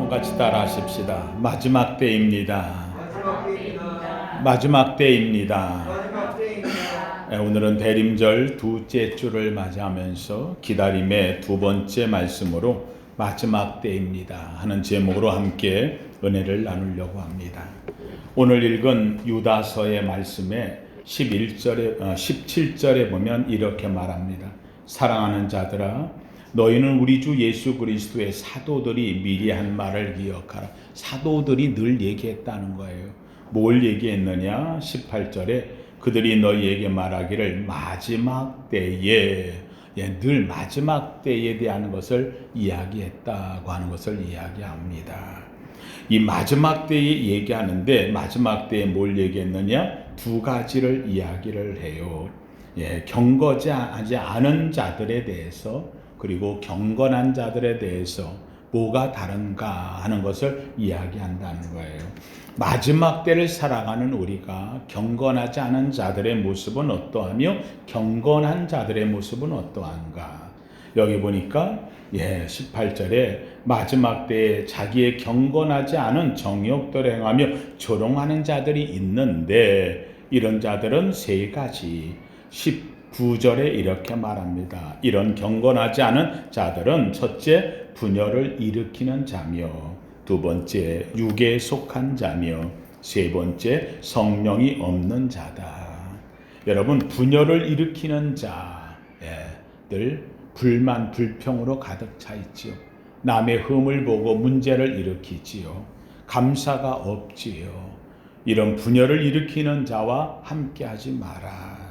같이 따라하십시다. 마지막 때입니다. 마지막 때입니다. 마지막 때입니다. 마지막 때입니다. 오늘은 대림절 두째 주를 맞이하면서 기다림의 두 번째 말씀으로 마지막 때입니다 하는 제목으로 함께 은혜를 나누려고 합니다. 오늘 읽은 유다서의 말씀에 17절에 보면 이렇게 말합니다. 사랑하는 자들아, 너희는 우리 주 예수 그리스도의 사도들이 미리 한 말을 기억하라. 사도들이 늘 얘기했다는 거예요. 뭘 얘기했느냐? 18절에 그들이 너희에게 말하기를 마지막 때에, 늘 마지막 때에 대한 것을 이야기했다고 하는 것을 이야기합니다. 이 마지막 때에 얘기하는데 마지막 때에 뭘 얘기했느냐? 두 가지를 이야기를 해요. 경거하지 않은 자들에 대해서, 그리고 경건한 자들에 대해서 뭐가 다른가 하는 것을 이야기한다는 거예요. 마지막 때를 살아가는 우리가 경건하지 않은 자들의 모습은 어떠하며 경건한 자들의 모습은 어떠한가? 여기 보니까 18절에 마지막 때에 자기의 경건하지 않은 정욕들을 행하며 조롱하는 자들이 있는데, 이런 자들은 세 가지. 19절에 이렇게 말합니다. 이런 경건하지 않은 자들은 첫째, 분열을 일으키는 자며, 두 번째, 육에 속한 자며, 세 번째, 성령이 없는 자다. 여러분, 분열을 일으키는 자들 불만, 불평으로 가득 차 있지요. 남의 흠을 보고 문제를 일으키지요. 감사가 없지요. 이런 분열을 일으키는 자와 함께하지 마라.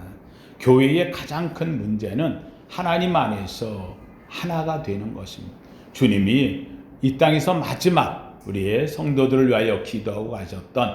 교회의 가장 큰 문제는 하나님 안에서 하나가 되는 것입니다. 주님이 이 땅에서 마지막 우리의 성도들을 위하여 기도하고 가셨던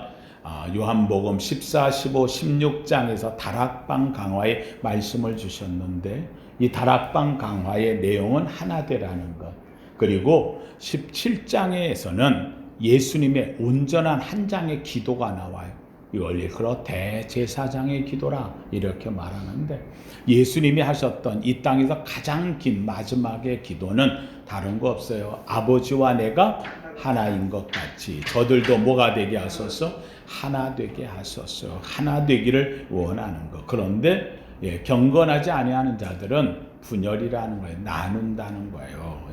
요한복음 14, 15, 16장에서 다락방 강화의 말씀을 주셨는데, 이 다락방 강화의 내용은 하나 되라는 것, 그리고 17장에서는 예수님의 온전한 한 장의 기도가 나와요. 원래 그런 대제사장의 기도라 이렇게 말하는데, 예수님이 하셨던 이 땅에서 가장 긴 마지막의 기도는 다른 거 없어요. 아버지와 내가 하나인 것 같이 저들도 뭐가 되게 하소서? 하나 되게 하소서. 하나 되기를 원하는 것. 그런데 경건하지 아니하는 자들은 분열이라는 거예요. 나눈다는 거예요.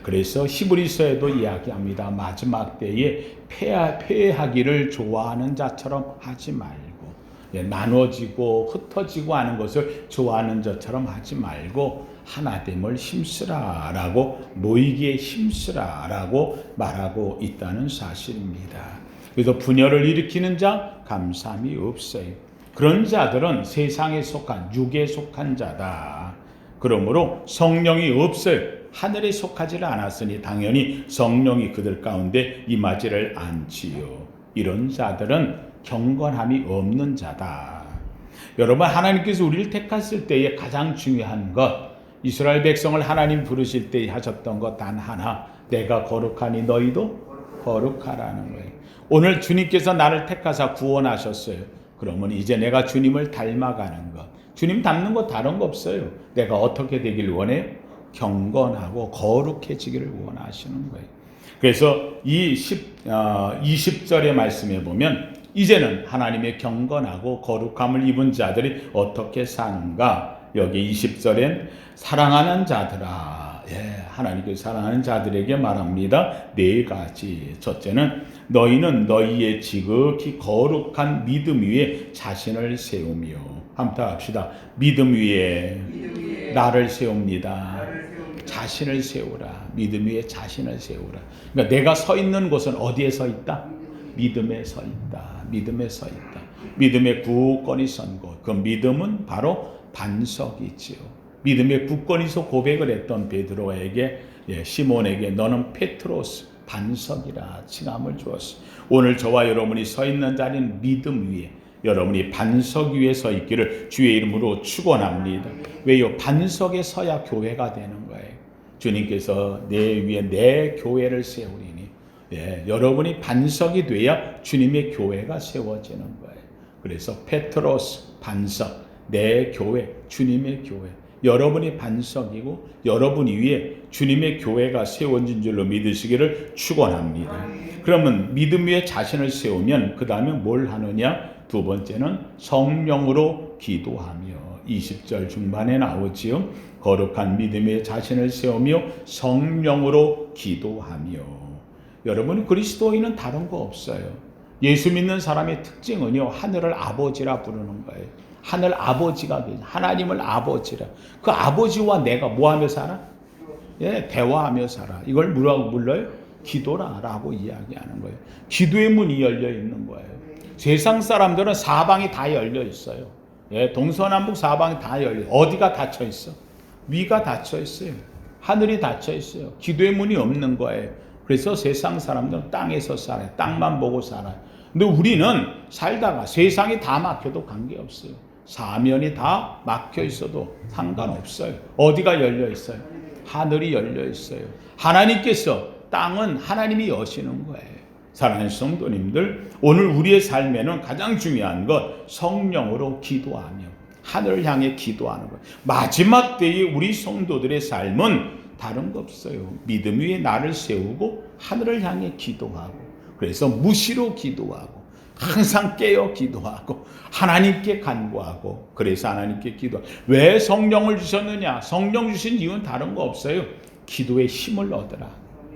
그래서 히브리서에도 이야기합니다. 마지막 때에 패하기를 좋아하는 자처럼 하지 말고, 나눠지고 흩어지고 하는 것을 좋아하는 자처럼 하지 말고 하나됨을 힘쓰라라고, 모이기에 힘쓰라라고 말하고 있다는 사실입니다. 그래서 분열을 일으키는 자 감사함이 없어요. 그런 자들은 세상에 속한, 육에 속한 자다. 그러므로 성령이 없어요. 하늘에 속하지를 않았으니 당연히 성령이 그들 가운데 임하지를 않지요. 이런 자들은 경건함이 없는 자다. 여러분, 하나님께서 우리를 택하실 때에 가장 중요한 것, 이스라엘 백성을 하나님 부르실 때 하셨던 것 단 하나, 내가 거룩하니 너희도 거룩하라는 거예요. 오늘 주님께서 나를 택하사 구원하셨어요. 그러면 이제 내가 주님을 닮아가는 것, 주님 닮는 거 다른 거 없어요. 내가 어떻게 되길 원해요? 경건하고 거룩해지기를 원하시는 거예요. 그래서 이 20절의 말씀에 보면 이제는 하나님의 경건하고 거룩함을 입은 자들이 어떻게 사는가? 여기 20절엔 사랑하는 자들아, 하나님께서 사랑하는 자들에게 말합니다. 네 가지. 첫째는 너희는 너희의 지극히 거룩한 믿음 위에 자신을 세우며, 한번 합시다. 믿음 위에 나를 세웁니다. 자신을 세우라. 믿음 위에 자신을 세우라. 그러니까 내가 서 있는 곳은 어디에 서 있다? 믿음에 서 있다. 믿음에 서 있다. 믿음의 굳건히 선 곳. 그 믿음은 바로 반석이지요. 믿음의 굳건히 서 고백을 했던 베드로에게, 시몬에게 너는 페트로스, 반석이라 칭함을 주었어. 오늘 저와 여러분이 서 있는 자리는 믿음 위에, 여러분이 반석 위에 서 있기를 주의 이름으로 축원합니다. 왜요? 반석에 서야 교회가 되는 거예요. 주님께서 내 위에 내 교회를 세우리니, 여러분이 반석이 돼야 주님의 교회가 세워지는 거예요. 그래서 페트로스, 반석, 내 교회, 주님의 교회. 여러분이 반석이고 여러분 위에 주님의 교회가 세워진 줄로 믿으시기를 축원합니다. 그러면 믿음 위에 자신을 세우면 그 다음에 뭘 하느냐? 두 번째는 성령으로 기도하며 20절 중반에 나오지요. 거룩한 믿음에 자신을 세우며 성령으로 기도하며. 여러분 그리스도인은 다른 거 없어요. 예수 믿는 사람의 특징은요, 하늘을 아버지라 부르는 거예요. 하늘 아버지가 계셔. 하나님을 아버지라. 그 아버지와 내가 뭐하며 살아? 예, 대화하며 살아. 이걸 뭐라고 불러요? 기도라라고 이야기하는 거예요. 기도의 문이 열려 있는 거예요. 세상 사람들은 사방이 다 열려 있어요. 예, 동서남북 사방이 다 열려. 어디가 닫혀 있어? 위가 닫혀 있어요. 하늘이 닫혀 있어요. 기도의 문이 없는 거예요. 그래서 세상 사람들은 땅에서 살아요. 땅만 보고 살아요. 근데 우리는 살다가 세상이 다 막혀도 관계없어요. 사면이 다 막혀 있어도 상관없어요. 어디가 열려 있어요? 하늘이 열려 있어요. 하나님께서 땅은 하나님이 여시는 거예요. 사랑하는 성도님들, 오늘 우리의 삶에는 가장 중요한 것 성령으로 기도하며 하늘을 향해 기도하는 것. 마지막 때에 우리 성도들의 삶은 다른 거 없어요. 믿음 위에 나를 세우고 하늘을 향해 기도하고, 그래서 무시로 기도하고 항상 깨어 기도하고 하나님께 간구하고, 그래서 하나님께 기도하고. 왜 성령을 주셨느냐? 성령 주신 이유는 다른 거 없어요. 기도의 힘을 얻으라.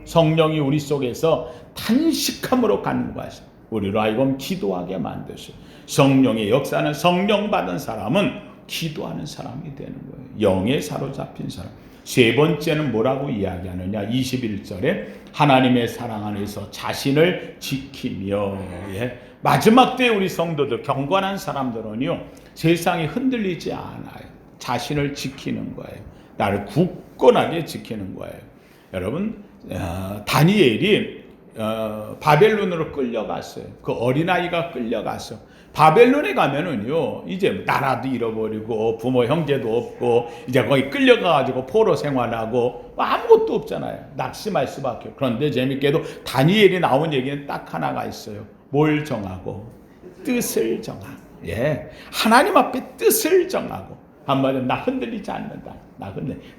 성령이 우리 속에서 탄식함으로 간구하셔 우리로 하여금 기도하게 만드셔. 성령의 역사는 성령 받은 사람은 기도하는 사람이 되는 거예요. 영에 사로잡힌 사람. 세 번째는 뭐라고 이야기하느냐? 21절에 하나님의 사랑 안에서 자신을 지키며. 예. 마지막 때에 우리 성도들, 경건한 사람들은요, 세상이 흔들리지 않아요. 자신을 지키는 거예요. 나를 굳건하게 지키는 거예요. 여러분, 다니엘이 바벨론으로 끌려갔어요. 그 어린아이가 끌려갔어. 바벨론에 가면은요, 이제 나라도 잃어버리고 부모 형제도 없고 이제 거기 끌려가가지고 포로 생활하고 아무것도 없잖아요. 낙심할 수밖에. 그런데 재밌게도 다니엘이 나온 얘기는 딱 하나가 있어요. 뭘 정하고? 뜻을 정하고. 예, 하나님 앞에 뜻을 정하고. 한마디로 나 흔들리지 않는다.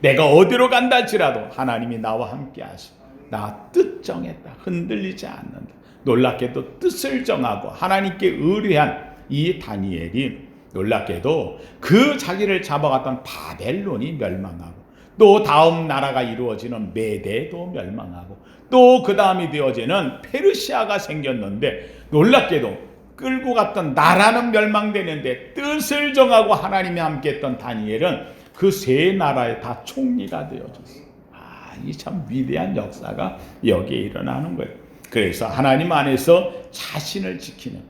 내가 어디로 간다 할지라도 하나님이 나와 함께 하시고, 나 뜻 정했다. 흔들리지 않는다. 놀랍게도 뜻을 정하고 하나님께 의뢰한 이 다니엘이 놀랍게도 그 자기를 잡아갔던 바벨론이 멸망하고, 또 다음 나라가 이루어지는 메대도 멸망하고, 또 그 다음이 되어지는 페르시아가 생겼는데, 놀랍게도 끌고 갔던 나라는 멸망되는데 뜻을 정하고 하나님이 함께했던 다니엘은 그 세 나라에 다 총리가 되어졌어요. 이 참 위대한 역사가 여기에 일어나는 거예요. 그래서 하나님 안에서 자신을 지키는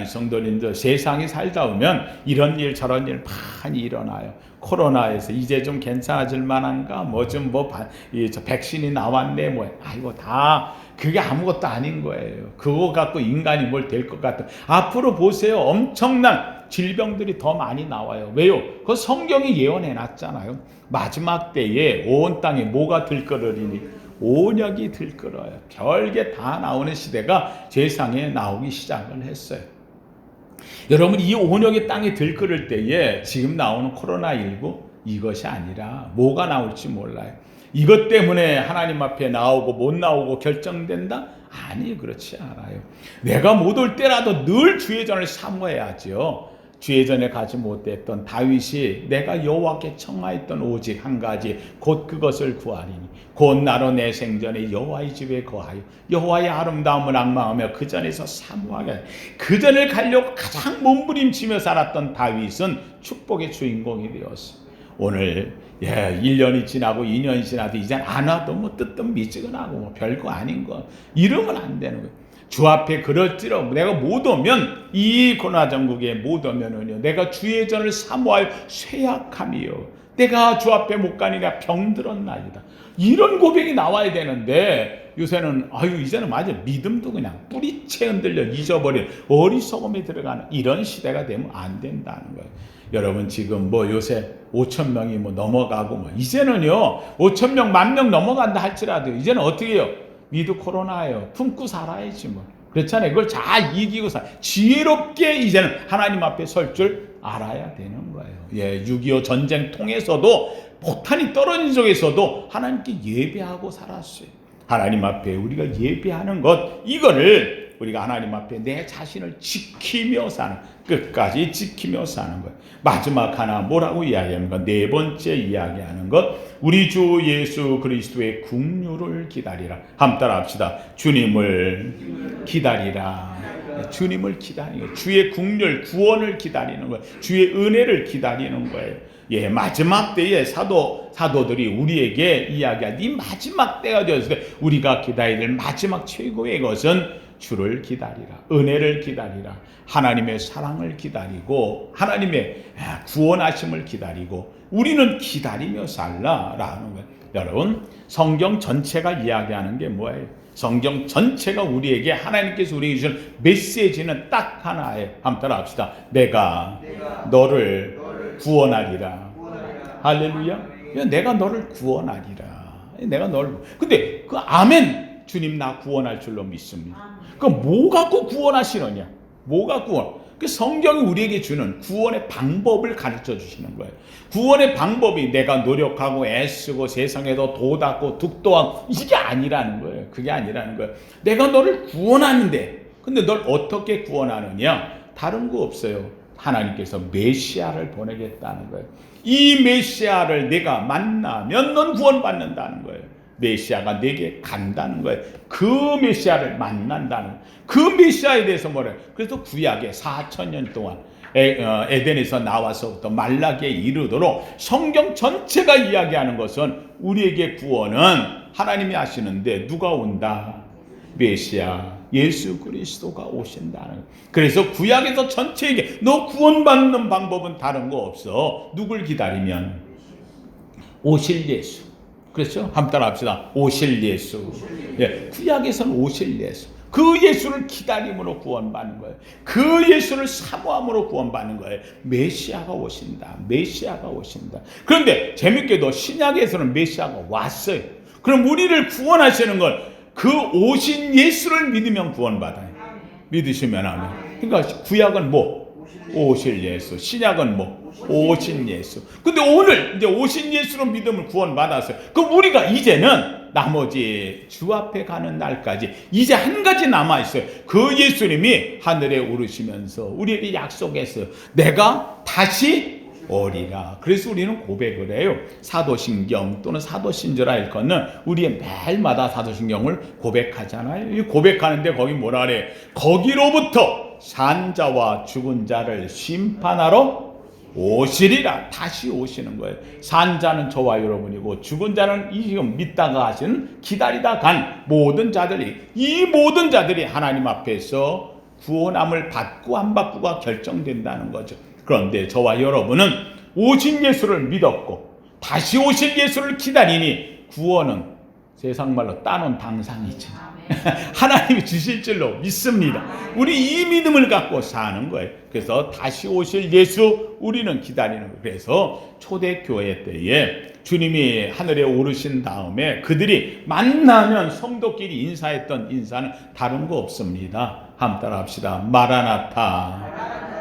성도님들, 세상이 살다 보면 이런 일 저런 일 많이 일어나요. 코로나에서 이제 좀 괜찮아질 만한가? 백신이 나왔네. 이거 다 그게 아무것도 아닌 거예요. 그거 갖고 인간이 뭘 될 것 같아. 앞으로 보세요. 엄청난 질병들이 더 많이 나와요. 왜요? 그 성경이 예언해 놨잖아요. 마지막 때에 온 땅에 뭐가 들끓으리니? 온역이 들끓어요. 별게 다 나오는 시대가 세상에 나오기 시작을 했어요. 여러분, 이 온역이 땅에 들끓을 때에 지금 나오는 코로나19 이것이 아니라 뭐가 나올지 몰라요. 이것 때문에 하나님 앞에 나오고 못 나오고 결정된다? 아니, 그렇지 않아요. 내가 못 올 때라도 늘 주의 전을 사모해야죠. 주의 전에 가지 못했던 다윗이 내가 여호와께 청하였던 오직 한 가지, 곧 그것을 구하리니 곧 나로 내 생전에 여호와의 집에 거하여 여호와의 아름다움을 앙망하며 그 전에서 사모하게. 그 전을 가려고 가장 몸부림치며 살았던 다윗은 축복의 주인공이 되었어. 오늘 1년이 지나고 2년이 지나도 이젠 안 와도 뜨뜻미지근하고 별거 아닌 거 이러면 안 되는 거예요. 주 앞에 그럴지라도 내가 못 오면, 이 고나 전국에 못 오면은요, 내가 주의 전을 사모하여 쇠약함이요, 내가 주 앞에 못 가니 내가 병들었나이다. 이런 고백이 나와야 되는데, 요새는 이제는 맞아, 믿음도 그냥 뿌리채 흔들려 잊어버린 어리석음에 들어가는 이런 시대가 되면 안 된다는 거예요. 여러분, 지금 요새 5,000명이 넘어가고 이제는요 5,000명 10,000명 넘어간다 할지라도 이제는 어떻게 해요? 니도 코로나예요. 품고 살아야지 그렇잖아요. 그걸 잘 이기고 지혜롭게 이제는 하나님 앞에 설 줄 알아야 되는 거예요. 예, 6.25 전쟁 통해서도 폭탄이 떨어진 속에서도 하나님께 예배하고 살았어요. 하나님 앞에 우리가 예배하는 것, 이거를 우리가 하나님 앞에 내 자신을 지키며 사는, 끝까지 지키며 사는 것. 마지막 하나 뭐라고 이야기합니까? 네 번째 이야기하는 것, 우리 주 예수 그리스도의 긍휼을 기다리라. 함 따라합시다. 주님을 기다리라. 주님을 기다리는 거예요. 주의 긍휼, 구원을 기다리는 거예요. 주의 은혜를 기다리는 거예요. 예, 마지막 때에 사도들이 우리에게 이야기한 이 마지막 때가 되었을 때 우리가 기다려야 될 마지막 최고의 것은 주를 기다리라. 은혜를 기다리라. 하나님의 사랑을 기다리고 하나님의 구원하심을 기다리고 우리는 기다리며 살라라는 거예요. 여러분, 성경 전체가 이야기하는 게 뭐예요? 성경 전체가 우리에게 하나님께서 우리에게 주신 메시지는 딱 하나예요. 한번 따라합시다. 내가 너를 구원하리라. 할렐루야. 내가 너를 구원하리라. 내가 너를. 근데 그 아멘. 주님 나 구원할 줄로 믿습니다. 그 뭐 갖고 구원하시느냐? 뭐 갖고 구원? 그 성경이 우리에게 주는 구원의 방법을 가르쳐 주시는 거예요. 구원의 방법이 내가 노력하고 애쓰고 세상에도 도닦고 득도하고 이게 아니라는 거예요. 그게 아니라는 거예요. 내가 너를 구원하는데, 근데 널 어떻게 구원하느냐? 다른 거 없어요. 하나님께서 메시아를 보내겠다는 거예요. 이 메시아를 내가 만나면 넌 구원받는다는 거예요. 메시아가 내게 간다는 거예요. 그 메시아를 만난다는 거예요. 그 메시아에 대해서 뭐래요? 그래서 구약에 4,000년 동안 에덴에서 나와서부터 말라기에 이르도록 성경 전체가 이야기하는 것은 우리에게 구원은 하나님이 하시는데 누가 온다? 메시아 예수 그리스도가 오신다는 거예요. 그래서 구약에서 전체에게 너 구원받는 방법은 다른 거 없어. 누굴 기다리면? 오실 예수. 그렇죠? 한번 따라합시다. 오실 예수. 예, 구약에서는 오실 예수. 그 예수를 기다림으로 구원받는 거예요. 그 예수를 사모함으로 구원받는 거예요. 메시아가 오신다. 메시아가 오신다. 그런데 재밌게도 신약에서는 메시아가 왔어요. 그럼 우리를 구원하시는 건 그 오신 예수를 믿으면 구원받아요. 믿으시면 아멘. 그러니까 구약은 뭐? 오실 예수. 신약은 뭐? 오신 예수. 근데 오늘 이제 오신 예수로 믿음을 구원받았어요. 그럼 우리가 이제는 나머지 주 앞에 가는 날까지 이제 한 가지 남아있어요. 그 예수님이 하늘에 오르시면서 우리에게 약속했어요. 내가 다시 오리라. 그래서 우리는 고백을 해요. 사도신경 또는 사도신조라 일컫는 우리의 매일마다 사도신경을 고백하잖아요. 이 고백하는데 거기 뭐라 그래? 거기로부터 산자와 죽은 자를 심판하러 오시리라. 다시 오시는 거예요. 산자는 저와 여러분이고 죽은 자는 이 지금 믿다가 하시는 기다리다 간 모든 자들이, 이 모든 자들이 하나님 앞에서 구원함을 받고 안 받고가 결정된다는 거죠. 그런데 저와 여러분은 오신 예수를 믿었고 다시 오실 예수를 기다리니 구원은 세상 말로 따놓은 당상이죠. 하나님이 주실 줄로 믿습니다. 우리 이 믿음을 갖고 사는 거예요. 그래서 다시 오실 예수 우리는 기다리는 거예요. 그래서 초대교회 때에 주님이 하늘에 오르신 다음에 그들이 만나면 성도끼리 인사했던 인사는 다른 거 없습니다. 한번 따라합시다. 마라나타.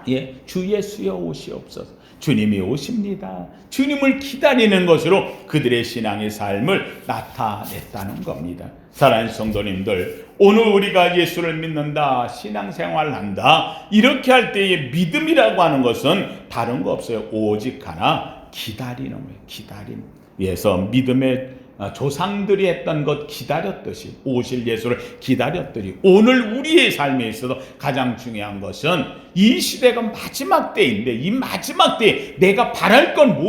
예, 주 예수여 오시옵소서. 주님이 오십니다. 주님을 기다리는 것으로 그들의 신앙의 삶을 나타냈다는 겁니다. 사랑하는 성도님들, 오늘 우리가 예수를 믿는다, 신앙생활을 한다, 이렇게 할 때의 믿음이라고 하는 것은 다른 거 없어요. 오직 하나, 기다리는 거예요. 기다림. 그래서 믿음의 조상들이 했던 것 기다렸듯이, 오실 예수를 기다렸더니 오늘 우리의 삶에 있어서 가장 중요한 것은 이 시대가 마지막 때인데 이 마지막 때에 내가 바랄 건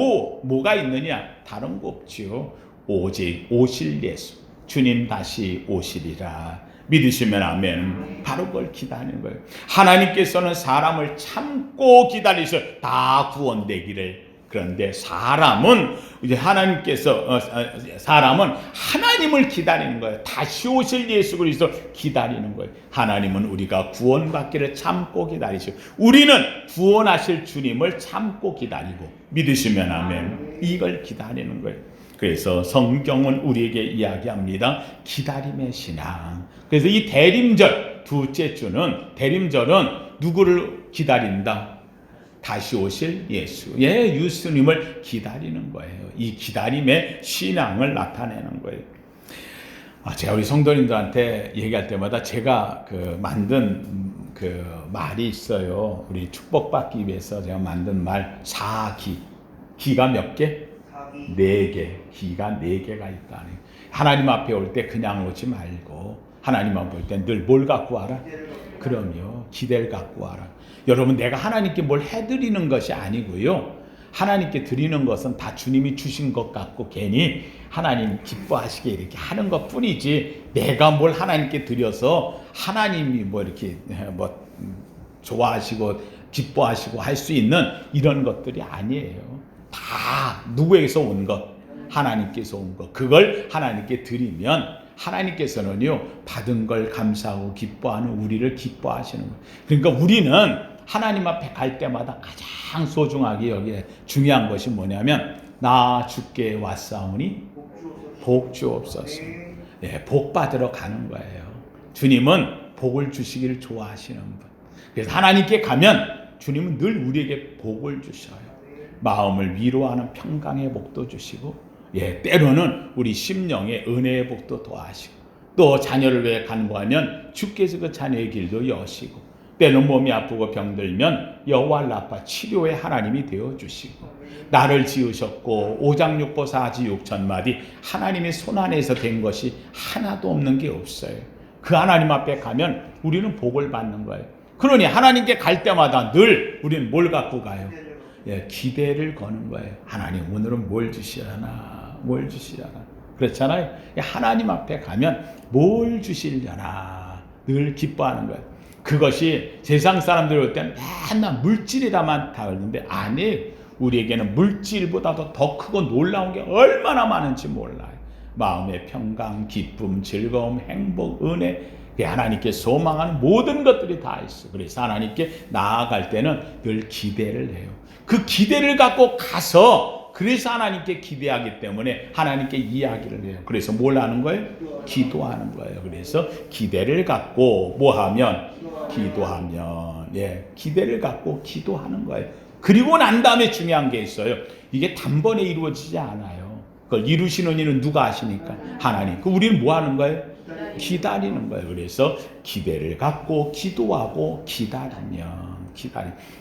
뭐가 있느냐? 다른 거 없지요. 오직 오실 예수. 주님 다시 오시리라. 믿으시면 아멘. 바로 그걸 기다리는 거예요. 하나님께서는 사람을 참고 기다리셔 다 구원되기를. 그런데 사람은 이제 사람은 하나님을 기다리는 거예요. 다시 오실 예수 그리스도 기다리는 거예요. 하나님은 우리가 구원받기를 참고 기다리시고 우리는 구원하실 주님을 참고 기다리고. 믿으시면 아멘. 이걸 기다리는 거예요. 그래서 성경은 우리에게 이야기합니다. 기다림의 신앙. 그래서 이 대림절, 둘째 주는, 대림절은 누구를 기다린다? 다시 오실 예수, 예수님을 기다리는 거예요. 이 기다림의 신앙을 나타내는 거예요. 제가 우리 성도님들한테 얘기할 때마다 제가 만든 말이 있어요. 우리 축복받기 위해서 제가 만든 말, 4기. 기가 몇 개? 4개. 기가 4개가 있다는. 하나님 앞에 올 때 그냥 오지 말고 하나님 앞에 올 때 늘 뭘 갖고 와라? 그럼요. 기대를 갖고 와라. 여러분, 내가 하나님께 뭘 해드리는 것이 아니고요. 하나님께 드리는 것은 다 주님이 주신 것 같고 괜히 하나님 기뻐하시게 이렇게 하는 것 뿐이지, 내가 뭘 하나님께 드려서 하나님이 이렇게 좋아하시고 기뻐하시고 할 수 있는 이런 것들이 아니에요. 다 누구에게서 온 것? 하나님께서 온 것. 그걸 하나님께 드리면 하나님께서는요, 받은 걸 감사하고 기뻐하는 우리를 기뻐하시는 거예요. 그러니까 우리는 하나님 앞에 갈 때마다 가장 소중하게 여기에 중요한 것이 뭐냐면, 나 주께 왔사오니 복 주옵소서. 복 받으러 가는 거예요. 주님은 복을 주시기를 좋아하시는 분. 그래서 하나님께 가면 주님은 늘 우리에게 복을 주셔요. 마음을 위로하는 평강의 복도 주시고, 때로는 우리 심령의 은혜의 복도 더하시고, 또 자녀를 위해 간구하면 주께서 그 자녀의 길도 여시고, 때는 몸이 아프고 병들면 여호와 라파 치료의 하나님이 되어주시고, 나를 지으셨고 오장육부 사지 육천마디 하나님의 손안에서 된 것이 하나도 없는 게 없어요. 그 하나님 앞에 가면 우리는 복을 받는 거예요. 그러니 하나님께 갈 때마다 늘 우리는 뭘 갖고 가요? 기대를 거는 거예요. 하나님 오늘은 뭘 주시려나, 뭘 주시려나. 그렇잖아요. 하나님 앞에 가면 뭘 주시려나 늘 기뻐하는 거예요. 그것이 세상 사람들 올 때는 맨날 물질이다만 다 그러는데, 아니에요. 우리에게는 물질보다도 더 크고 놀라운 게 얼마나 많은지 몰라요. 마음의 평강, 기쁨, 즐거움, 행복, 은혜, 하나님께 소망하는 모든 것들이 다 있어. 그래서 하나님께 나아갈 때는 늘 기대를 해요. 그 기대를 갖고 가서, 그래서 하나님께 기대하기 때문에 하나님께 이야기를 해요. 그래서 뭘 하는 거예요? 기도하는 거예요. 그래서 기대를 갖고 뭐 하면? 기도하면. 기대를 갖고 기도하는 거예요. 그리고 난 다음에 중요한 게 있어요. 이게 단번에 이루어지지 않아요. 그걸 이루시는 이는 누가 하시니까? 하나님. 우리는 뭐 하는 거예요? 기다리는 거예요. 그래서 기대를 갖고 기도하고 기다리면.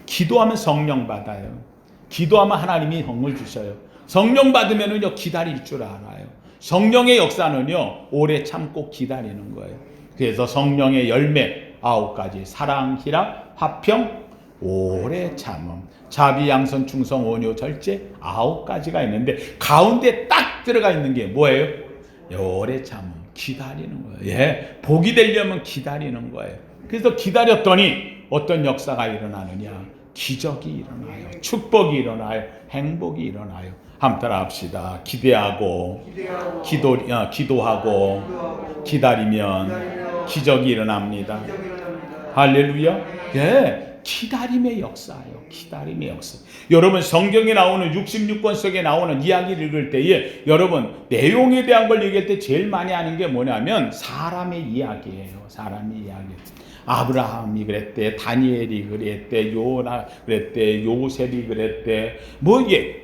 기도하면 성령 받아요. 기도하면 하나님이 성을 주셔요. 성령 받으면은요, 기다릴 줄 알아요. 성령의 역사는요, 오래 참고 기다리는 거예요. 그래서 성령의 열매 9가지, 사랑, 희락, 화평, 오래 참음, 자비, 양선, 충성, 온유, 절제 9가지가 있는데, 가운데 딱 들어가 있는 게 뭐예요? 오래 참음, 기다리는 거예요. 복이 되려면 기다리는 거예요. 그래서 기다렸더니 어떤 역사가 일어나느냐? 기적이 일어나요. 축복이 일어나요. 행복이 일어나요. 한번 따라 합시다. 기대하고 기도하고 기다리면 기적이 일어납니다. 할렐루야. 기다림의 역사예요. 기다림의 역사. 여러분, 성경에 나오는 66권 속에 나오는 이야기를 읽을 때에 여러분, 내용에 대한 걸 얘기할 때 제일 많이 하는 게 뭐냐면 사람의 이야기예요. 사람의 이야기. 아브라함이 그랬대, 다니엘이 그랬대, 요나 그랬대, 요셉이 그랬대,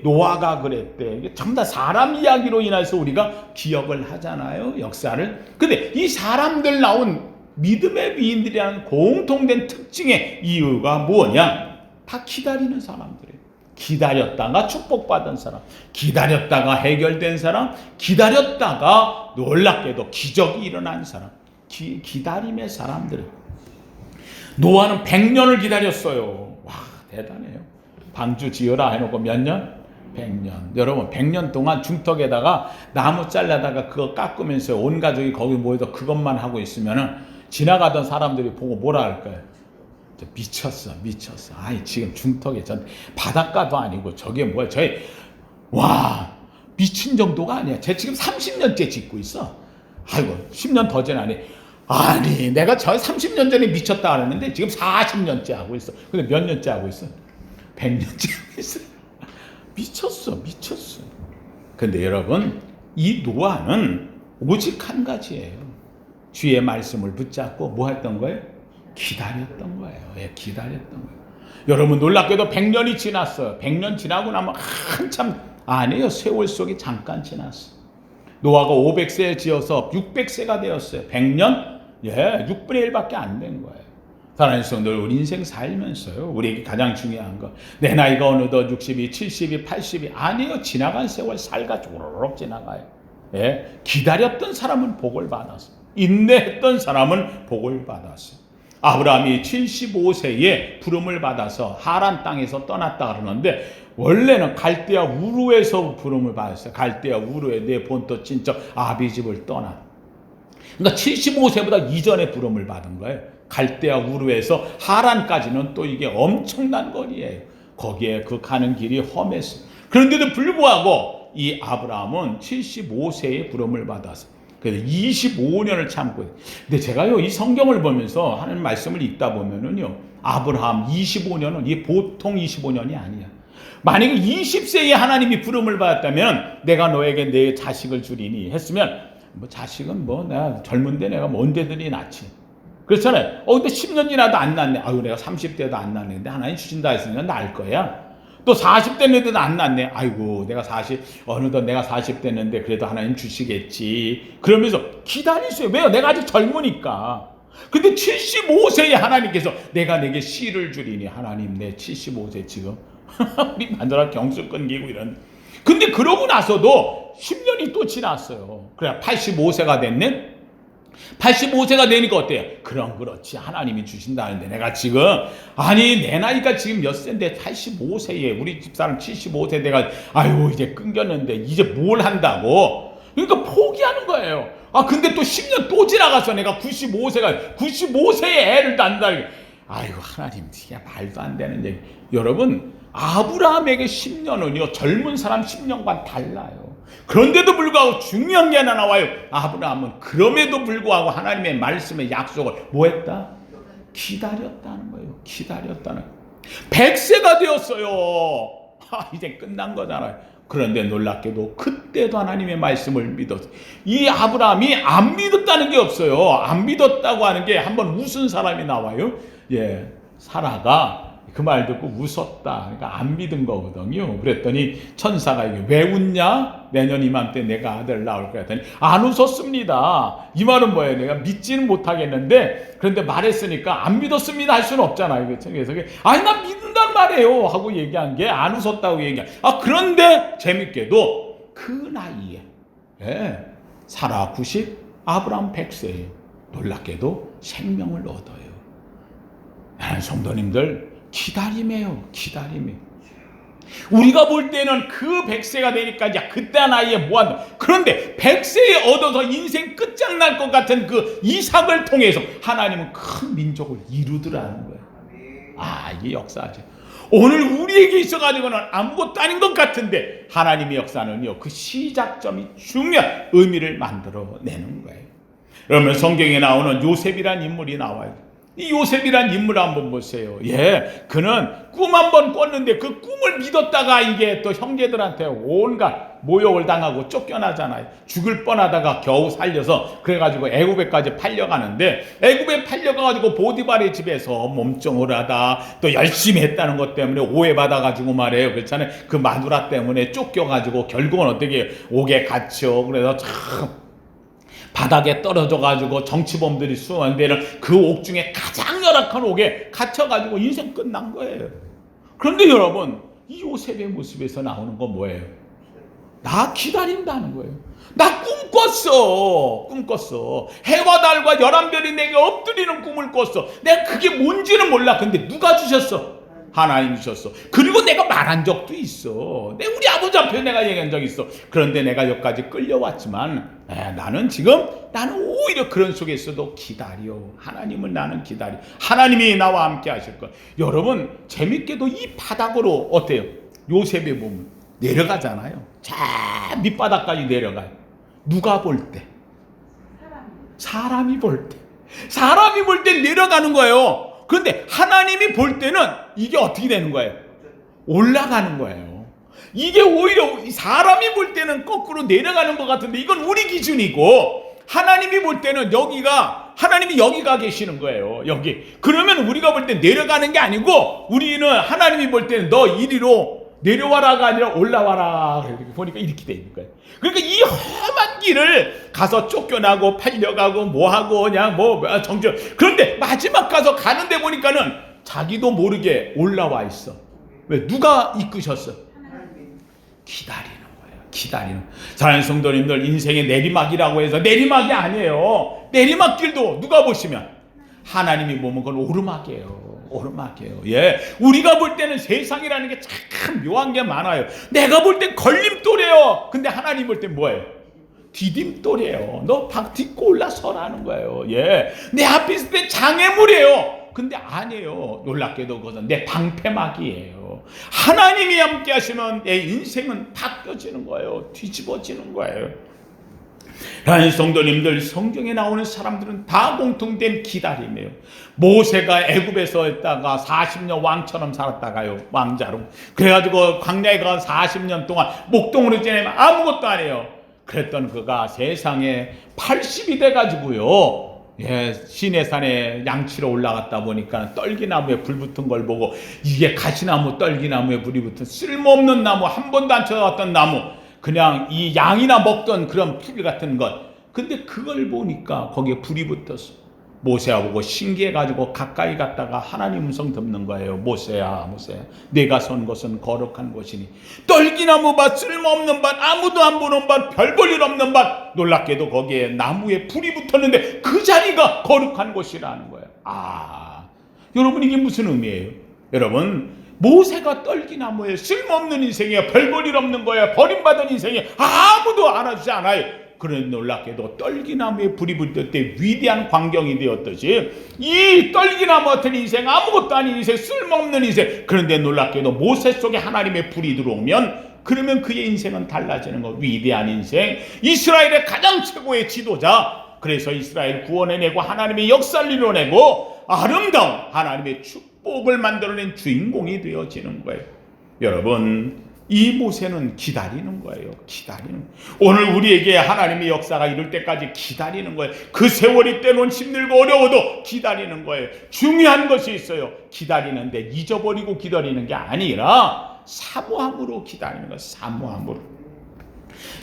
노아가 그랬대. 전부 다 사람 이야기로 인해서 우리가 기억을 하잖아요, 역사를. 근데 이 사람들 나온 믿음의 위인들이라는 공통된 특징의 이유가 뭐냐? 다 기다리는 사람들이에요. 기다렸다가 축복받은 사람, 기다렸다가 해결된 사람, 기다렸다가 놀랍게도 기적이 일어난 사람, 기다림의 사람들이에요. 노아는 100년을 기다렸어요. 와, 대단해요. 방주 지어라 해놓고 몇 년? 100년. 여러분, 100년 동안 중턱에다가 나무 잘라다가 그거 깎으면서 온 가족이 거기 모여서 그것만 하고 있으면은 지나가던 사람들이 보고 뭐라 할까요? 미쳤어. 아이, 지금 중턱에 바닷가도 아니고 저게 뭐야? 미친 정도가 아니야. 쟤 지금 30년째 짓고 있어. 아이고, 10년 더 전에 아니, 내가 30년 전에 미쳤다 그랬는데 지금 40년째 하고 있어. 근데 몇 년째 하고 있어? 100년째 하고 있어. 미쳤어. 근데 여러분, 이 노아는 오직 한 가지예요. 주의 말씀을 붙잡고 뭐 했던 거예요? 기다렸던 거예요. 기다렸던 거예요. 여러분 놀랍게도 100년이 지났어요. 100년 지나고 나면 한참 아니에요. 세월 속에 잠깐 지났어요. 노아가 500세에 지어서 600세가 되었어요. 100년? 예, 6분의 1밖에 안 된 거예요. 사랑하는 성도들, 우리 인생 살면서요, 우리에게 가장 중요한 거, 내 나이가 어느덧 60이, 70이, 80이 아니에요. 지나간 세월 살가지고 오르륵 지나가요. 예, 기다렸던 사람은 복을 받았어요. 인내했던 사람은 복을 받았어요. 아브라함이 75세에 부름을 받아서 하란 땅에서 떠났다 그러는데, 원래는 갈대아 우르에서 부름을 받았어요. 갈대아 우르에 내 본토 친척 아비집을 떠나. 그러니까 75세보다 이전에 부름을 받은 거예요. 갈대아 우르에서 하란까지는 또 이게 엄청난 거리예요. 거기에 그 가는 길이 험했어요. 그런데도 불구하고 이 아브라함은 75세에 부름을 받았어요. 그래서 25년을 참고. 근데 제가요, 이 성경을 보면서 하는 말씀을 읽다 보면은요, 아브라함 25년은 이 보통 25년이 아니야. 만약에 20세에 하나님이 부름을 받았다면 내가 너에게 내 자식을 주리니 했으면, 뭐 자식은 뭐 내가 젊은데 내가 뭐 언제든지 낳지. 그렇잖아요. 근데 10년 지나도 안 낳네. 아유, 내가 30대도 안 낳는데 하나님 주신다 했으니까 낳을 거야. 또 40 됐는데도 안 낳네. 아이고, 내가 어느덧 내가 40 됐는데 그래도 하나님 주시겠지. 그러면서 기다리세요. 왜요? 내가 아직 젊으니까. 근데 75세에 하나님께서 내가 내게 씨를 주리니, 하나님 내 75세 지금 우리 마누라 경수 끊기고 이런. 근데 그러고 나서도 10년이 또 지났어요. 그래 85세가 됐네. 85세가 되니까 어때요? 그렇지. 하나님이 주신다는데 내가 지금, 아니 내 나이가 지금 몇 세인데 85세에 우리 집사람 75세 돼가 아유 이제 끊겼는데 이제 뭘 한다고. 그러니까 포기하는 거예요. 근데 또 10년 또 지나가서 내가 95세에 애를 낳는다. 아이고 하나님, 이게 말도 안 되는 얘기. 여러분, 아브라함에게 10년은요 젊은 사람 10년과 달라요. 그런데도 불구하고 중요한 게 하나 나와요. 아브라함은 그럼에도 불구하고 하나님의 말씀의 약속을 뭐 했다? 기다렸다는 거예요. 기다렸다는 거예요. 100세가 되었어요. 이제 끝난 거잖아요. 그런데 놀랍게도 그때도 하나님의 말씀을 믿었어요. 이 아브라함이 안 믿었다는 게 없어요. 안 믿었다고 하는 게 한번 웃은 사람이 나와요. 예, 사라가 그 말 듣고 웃었다. 그러니까 안 믿은 거거든요. 그랬더니 천사가 이게 왜 웃냐? 내년 이맘때 내가 아들 낳을 거야 했더니 안 웃었습니다. 이 말은 뭐예요? 내가 믿지는 못하겠는데, 그런데 말했으니까 안 믿었습니다 할 수는 없잖아요. 그래서 아니 나 믿는단 말이에요 하고 얘기한 게 안 웃었다고 얘기한. 그런데 재밌게도 그 나이에, 예, 사라 90, 아브라함 100세에 놀랍게도 생명을 얻어요. 성도님들, 기다림이에요. 기다림이. 우리가 볼 때는 그 100세가 되니까 이제 그때 나이에 뭐한다. 그런데 100세에 얻어서 인생 끝장날 것 같은 그 이삭을 통해서 하나님은 큰 민족을 이루더라는 거예요. 이게 역사죠. 오늘 우리에게 있어가지고는 아무것도 아닌 것 같은데 하나님의 역사는요, 그 시작점이 중요한 의미를 만들어내는 거예요. 그러면 성경에 나오는 요셉이란 인물이 나와요. 이 요셉이란 인물 한번 보세요. 예, 그는 꿈 한번 꿨는데 그 꿈을 믿었다가 이게 또 형제들한테 온갖 모욕을 당하고 쫓겨나잖아요. 죽을 뻔하다가 겨우 살려서 그래가지고 애굽에까지 팔려가는데, 애굽에 팔려가가지고 보디발의 집에서 몸종을 하다 또 열심히 했다는 것 때문에 오해받아가지고 말해요. 그렇잖아요. 그 마누라 때문에 쫓겨가지고 결국은 어떻게 옥에 갇혀. 그래서 참 바닥에 떨어져가지고 정치범들이 수원되는 그 옥 중에 가장 열악한 옥에 갇혀가지고 인생 끝난 거예요. 그런데 여러분, 이 요셉의 모습에서 나오는 건 뭐예요? 나 기다린다는 거예요. 나 꿈꿨어. 해와 달과 11별이 내게 엎드리는 꿈을 꿨어. 내가 그게 뭔지는 몰라. 근데 누가 주셨어? 하나님 주셨어. 그리고 내가 말한 적도 있어. 우리 아버지 앞에 내가 얘기한 적 있어. 그런데 내가 여기까지 끌려왔지만 나는 오히려 그런 속에서도 기다려. 하나님을 나는 기다려. 하나님이 나와 함께 하실 거야. 여러분, 재밌게도 이 바닥으로 어때요? 요셉의 몸 내려가잖아요. 저 밑바닥까지 내려가요. 누가 볼 때? 사람이 볼 때. 사람이 볼 때 내려가는 거예요. 그런데 하나님이 볼 때는 이게 어떻게 되는 거예요? 올라가는 거예요. 이게 오히려 사람이 볼 때는 거꾸로 내려가는 것 같은데 이건 우리 기준이고, 하나님이 볼 때는 여기가 하나님이 여기가 계시는 거예요. 여기. 그러면 우리가 볼 때 내려가는 게 아니고 우리는 하나님이 볼 때는 너 이리로 내려와라가 아니라 올라와라. 이렇게 보니까 이렇게 돼 있는 거예요. 그러니까 이 험한 길을 가서 쫓겨나고 팔려가고 뭐하고 그냥 정죄. 그런데 마지막 가서 가는데 보니까는 자기도 모르게 올라와 있어. 왜? 누가 이끄셨어? 기다리는 거예요. 기다리는. 사랑하는 성도님들, 인생의 내리막이라고 해서 내리막이 아니에요. 내리막길도 누가 보시면 하나님이 보면 그건 오르막이에요. 오르막이에요. 예, 우리가 볼 때는 세상이라는 게 참 묘한 게 많아요. 내가 볼 땐 걸림돌이에요. 근데 하나님 볼 땐 뭐예요? 디딤돌이에요. 너 박 딛고 올라서라는 거예요. 예, 내 앞에 있을 때 장애물이에요. 근데 아니에요. 놀랍게도 그것은 내 방패막이에요. 하나님이 함께 하시면 내 인생은 바뀌어지는 거예요. 뒤집어지는 거예요. 하나님 성도님들, 성경에 나오는 사람들은 다 공통된 기다림이에요. 모세가 애굽에서 있다가 40년 왕처럼 살았다가요, 왕자로. 그래가지고 광야에 가 40년 동안 목동으로 지내면 아무것도 안 해요. 그랬던 그가 세상에 80이 돼가지고요, 예, 시내산에 양치러 올라갔다 보니까 떨기나무에 불 붙은 걸 보고, 이게 가시나무 떨기나무에 불이 붙은 쓸모없는 나무, 한 번도 안 쳐다봤던 나무, 그냥 이 양이나 먹던 그런 풀 같은 것. 근데 그걸 보니까 거기에 불이 붙었어. 모세야 보고 신기해가지고 가까이 갔다가 하나님 음성 듣는 거예요. 모세야, 모세야, 내가 선 곳은 거룩한 곳이니 떨기나무 밭, 쓸모없는 밭, 아무도 안 보는 밭, 별 볼 일 없는 밭. 놀랍게도 거기에 나무에 불이 붙었는데 그 자리가 거룩한 곳이라는 거예요. 아, 여러분, 이게 무슨 의미예요? 여러분, 모세가 떨기나무에 쓸모없는 인생이에요. 별 볼 일 없는 거예요. 버림받은 인생이에요. 아무도 알아주지 않아요. 그런데 놀랍게도 떨기나무에 불이 붙을 때 위대한 광경이 되었듯이 이 떨기나무 같은 인생, 아무것도 아닌 인생, 쓸모없는 인생, 그런데 놀랍게도 모세 속에 하나님의 불이 들어오면 그러면 그의 인생은 달라지는 거. 위대한 인생, 이스라엘의 가장 최고의 지도자, 그래서 이스라엘 구원해내고 하나님의 역사를 이뤄내고 아름다운 하나님의 축복을 만들어낸 주인공이 되어지는 거예요. 여러분, 이 모세는 기다리는 거예요. 기다리는. 오늘 우리에게 하나님의 역사가 이룰 때까지 기다리는 거예요. 그 세월이 때론 힘들고 어려워도 기다리는 거예요. 중요한 것이 있어요. 기다리는데 잊어버리고 기다리는 게 아니라 사모함으로 기다리는 거예요. 사모함으로.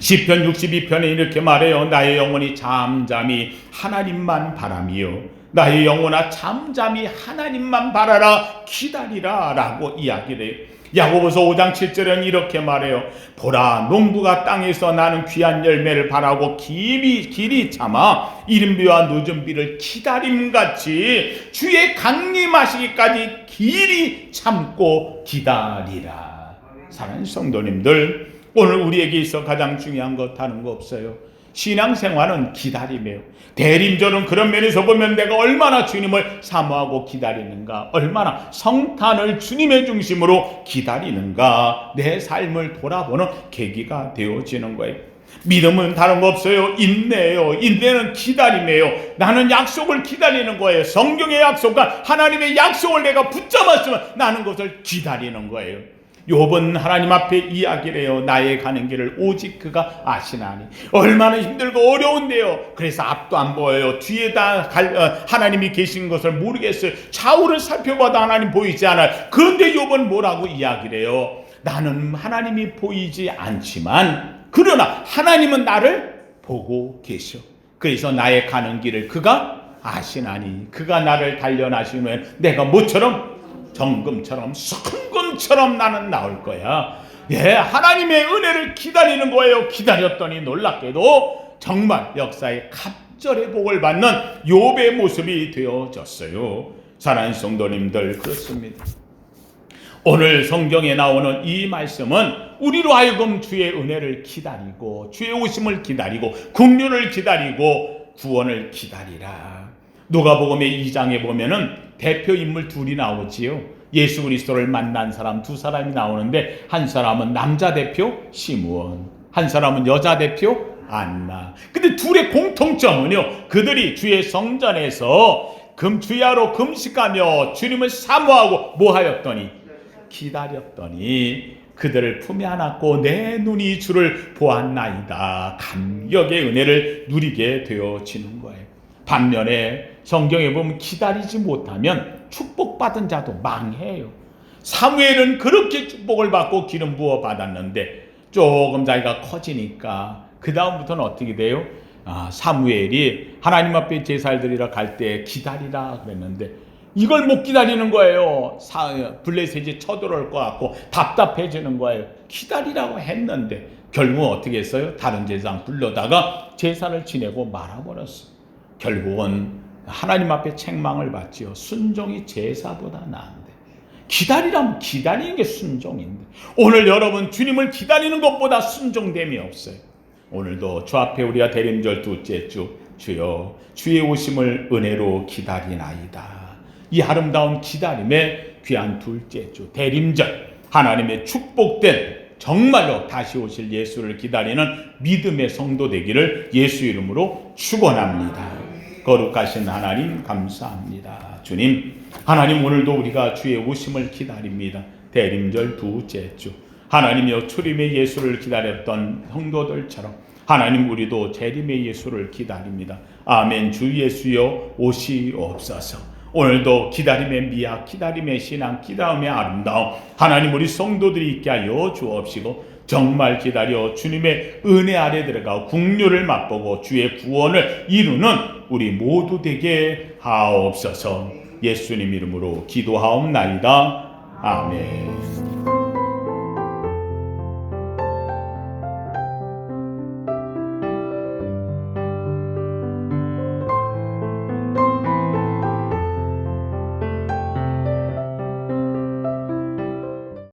시편 62편에 이렇게 말해요. 나의 영혼이 잠잠히 하나님만 바라며 나의 영혼아 잠잠히 하나님만 바라라, 기다리라 라고 이야기를 해요. 야고보서 5장 7절은 이렇게 말해요. 보라, 농부가 땅에서 나는 귀한 열매를 바라고 길이 참아 이른비와 늦은 비를 기다림같이 주의 강림하시기까지 길이 참고 기다리라. 사랑하는 성도님들, 오늘 우리에게 있어 가장 중요한 것 다른 거 없어요. 신앙생활은 기다림이에요. 대림절은 그런 면에서 보면 내가 얼마나 주님을 사모하고 기다리는가, 얼마나 성탄을 주님의 중심으로 기다리는가, 내 삶을 돌아보는 계기가 되어지는 거예요. 믿음은 다른 거 없어요. 인내예요. 인내는 기다림이에요. 나는 약속을 기다리는 거예요. 성경의 약속과 하나님의 약속을 내가 붙잡았으면 나는 그것을 기다리는 거예요. 욥은 하나님 앞에 이야기를 해요. 나의 가는 길을 오직 그가 아시나니. 얼마나 힘들고 어려운데요. 그래서 앞도 안 보여요. 뒤에다 하나님이 계신 것을 모르겠어요. 좌우를 살펴봐도 하나님 보이지 않아요. 그런데 욥은 뭐라고 이야기를 해요? 나는 하나님이 보이지 않지만 그러나 하나님은 나를 보고 계셔. 그래서 나의 가는 길을 그가 아시나니. 그가 나를 단련하시면 내가 뭐처럼? 정금처럼, 순금처럼 나는 나올 거야. 예, 하나님의 은혜를 기다리는 거예요. 기다렸더니 놀랍게도 정말 역사의 갑절의 복을 받는 욥의 모습이 되어졌어요. 사랑하는 성도님들, 그렇습니다. 오늘 성경에 나오는 이 말씀은 우리로 하여금 주의 은혜를 기다리고 주의 오심을 기다리고 긍휼을 기다리고 구원을 기다리라. 누가복음의 2장에 보면은 대표 인물 둘이 나오지요. 예수 그리스도를 만난 사람 두 사람이 나오는데 한 사람은 남자 대표 시므온, 한 사람은 여자 대표 안나. 근데 둘의 공통점은요, 그들이 주의 성전에서 주야로 금식하며 주님을 사모하고 뭐하였더니 기다렸더니 그들을 품에 안았고 내 눈이 주를 보았나이다. 감격의 은혜를 누리게 되어지는 거예요. 반면에 성경에 보면 기다리지 못하면 축복받은 자도 망해요. 사무엘은 그렇게 축복을 받고 기름 부어 받았는데 조금 자기가 커지니까 그 다음부터는 어떻게 돼요? 사무엘이 하나님 앞에 제사를 드리러 갈 때 기다리라 그랬는데 이걸 못 기다리는 거예요. 블레셋이 쳐들어올 것 같고 답답해지는 거예요. 기다리라고 했는데 결국은 어떻게 했어요? 다른 제사장 불러다가 제사를 지내고 말아버렸어요. 결국은 하나님 앞에 책망을 받지요. 순종이 제사보다 나은데. 기다리라면 기다리는 게 순종인데 오늘 여러분 주님을 기다리는 것보다 순종됨이 없어요. 오늘도 주 앞에 우리가 대림절 둘째 주 주여 주의 오심을 은혜로 기다리나이다. 이 아름다운 기다림의 귀한 둘째 주 대림절 하나님의 축복된 정말로 다시 오실 예수를 기다리는 믿음의 성도 되기를 예수 이름으로 축원합니다. 거룩하신 하나님 감사합니다. 주님 하나님 오늘도 우리가 주의 오심을 기다립니다. 대림절 둘째 주 하나님이여 초림의 예수를 기다렸던 성도들처럼 하나님 우리도 재림의 예수를 기다립니다. 아멘. 주 예수여 오시옵소서. 오늘도 기다림의 미학, 기다림의 신앙, 기다림의 아름다움 하나님 우리 성도들이 있게 하여 주옵시고 정말 기다려 주님의 은혜 아래 들어가 국류를 맛보고 주의 구원을 이루는 우리 모두 되게 하옵소서. 예수님 이름으로 기도하옵나이다. 아멘.